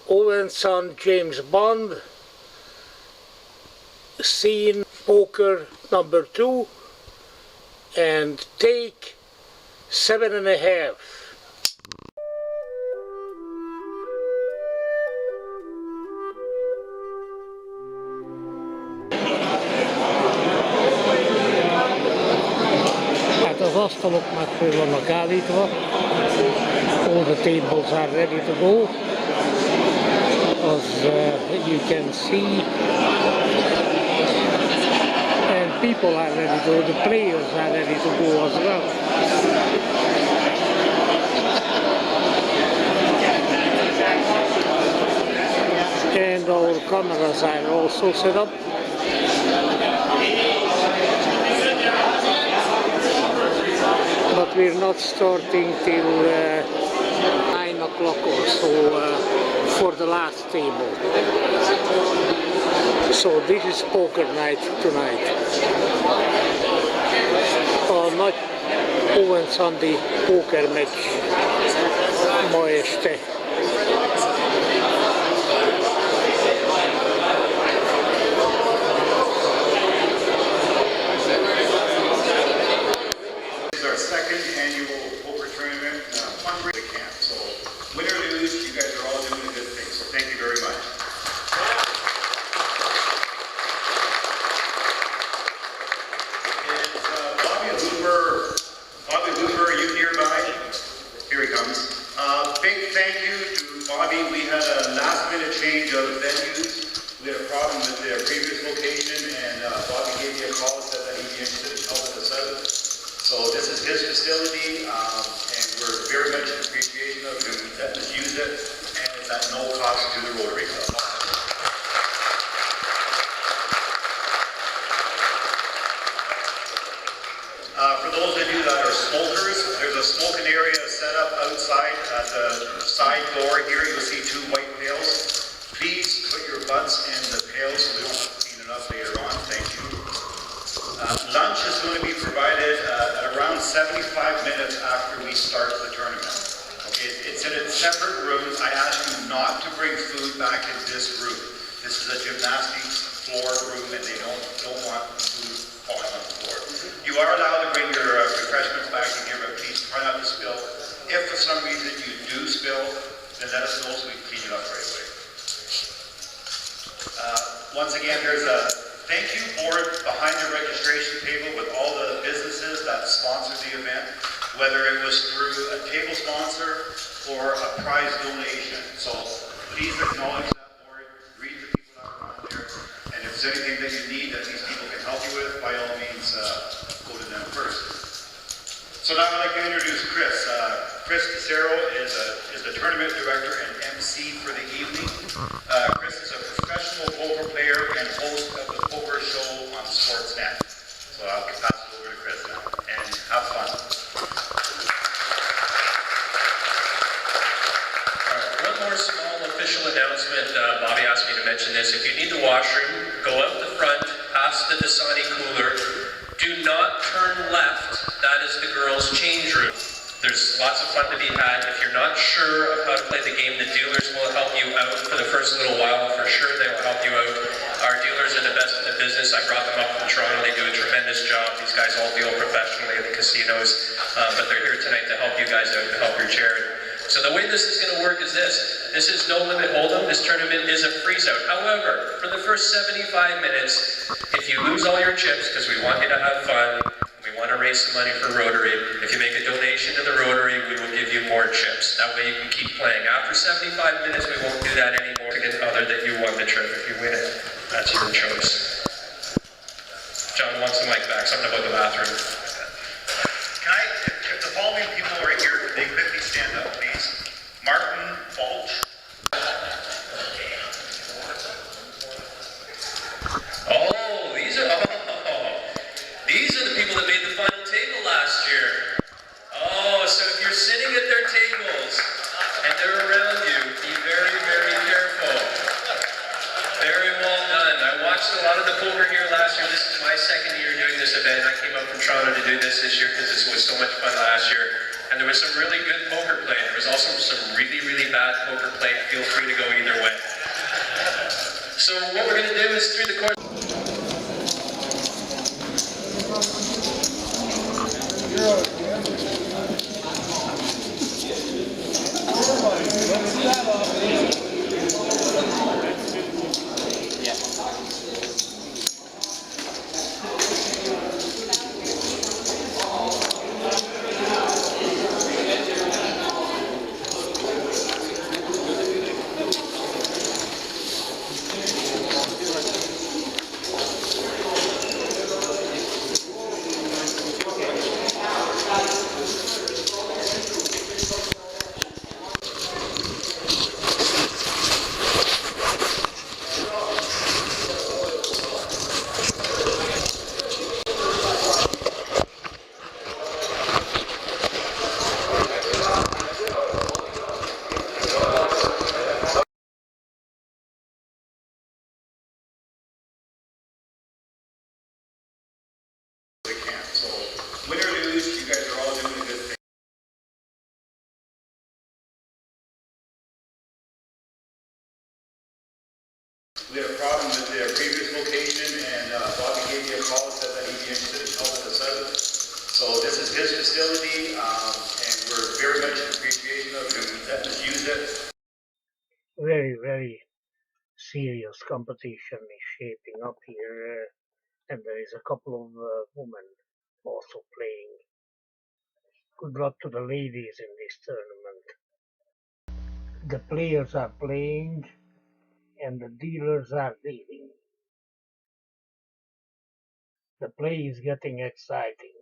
Owen's son James Bond, scene poker number 2, and take 7.5. Hát az asztalok már föl vannak állítva. All the tables are ready to go. As you can see, and people are ready to go, the players are ready to go as well. And our cameras are also set up. But we're not starting till 9 o'clock or so for the last table. So this is poker night tonight. Nagy Owen Sunday poker meccs ma este. Second annual poker tournament fundraiser camp. So win or lose, you guys are all doing a good thing. So thank you very much. Is Bobby Looper, are you nearby? Here he comes. Big thank you to Bobby. We had a last minute change of venues. We had a problem with their previous location, and Bobby gave me a call and said that he'd be interested in helping us out. So this is his facility, and we're very much in appreciation of him letting us use it, and it's at no cost to the Rotary Club. For those of you that are smokers, there's a smoking area set up outside at the side door here. You'll see 2 white pails. Please put your butts in the pails so we don't have to clean it up later on. Thank you. Lunch is going to be provided at around 75 minutes after we start the tournament. Okay, it's in a separate room. I ask you not to bring food back in this room. This is a gymnastics floor room, and they don't want food falling on the floor. You are allowed to bring your refreshments back in here, but please try not to spill. If for some reason you do spill, then let us know so we can clean it up right away. Once again, there's a thank you board behind the registration table with all the businesses that sponsored the event, whether it was through a table sponsor or a prize donation. So please acknowledge that board, read the people that are on there, and if there's anything that you need that these people can help you with, by all means, go to them first. So now I'd like to introduce Chris. Chris Tesero is the tournament director and MC for the evening. Chris is a professional poker player and host of the poker show on Sportsnet. So I'll pass it over to Chris now, and have fun. All right, one more small official announcement. Bobby asked me to mention this. If you need the washroom, go out the front, past the Dasani cooler. Do not turn left. That is the girls' change room. There's lots of fun to be had. If you're not sure of how to play the game, the dealers will help you out for the first little while. For sure, they'll help you out. Our dealers are the best in the business. I brought them up from Toronto. They do a tremendous job. These guys all deal professionally at the casinos, but they're here tonight to help you guys out, to help your charity. So the way this is going to work is this. This is no limit hold'em. This tournament is a freeze out. However, for the first 75 minutes, if you lose all your chips, because we want you to have fun, we want to raise some money for Rotary. If you make a donation to the Rotary, we will give you more chips. That way you can keep playing. After 75 minutes, we won't do that anymore. Other that you won the trip. If you win it, that's your choice. John wants the mic back. Something about the bathroom. If the following people are here, they quickly stand up, please. Martin Balch. These are the people that made the final table last year. Oh, so if you're sitting at their tables and they're around you, be very, very careful. Very well done. I watched a lot of the poker here last year. This is my second year doing this event. I came up from Toronto to do this year because this was so much fun last year. And there was some really good poker play. There was also some really, really bad poker play. Feel free to go either way. So what we're going to do is through the course. So win or lose, you guys are all doing a good thing. We had a problem with their previous location, and Bobby gave me a call and said that he'd be interested in helping us out. So this is his facility, and we're very much in appreciation of it. We let us use it. Very, very serious competition is shaping up here, and there is a couple of women also playing. Good luck to the ladies in this tournament. The players are playing and the dealers are dealing. The play is getting exciting.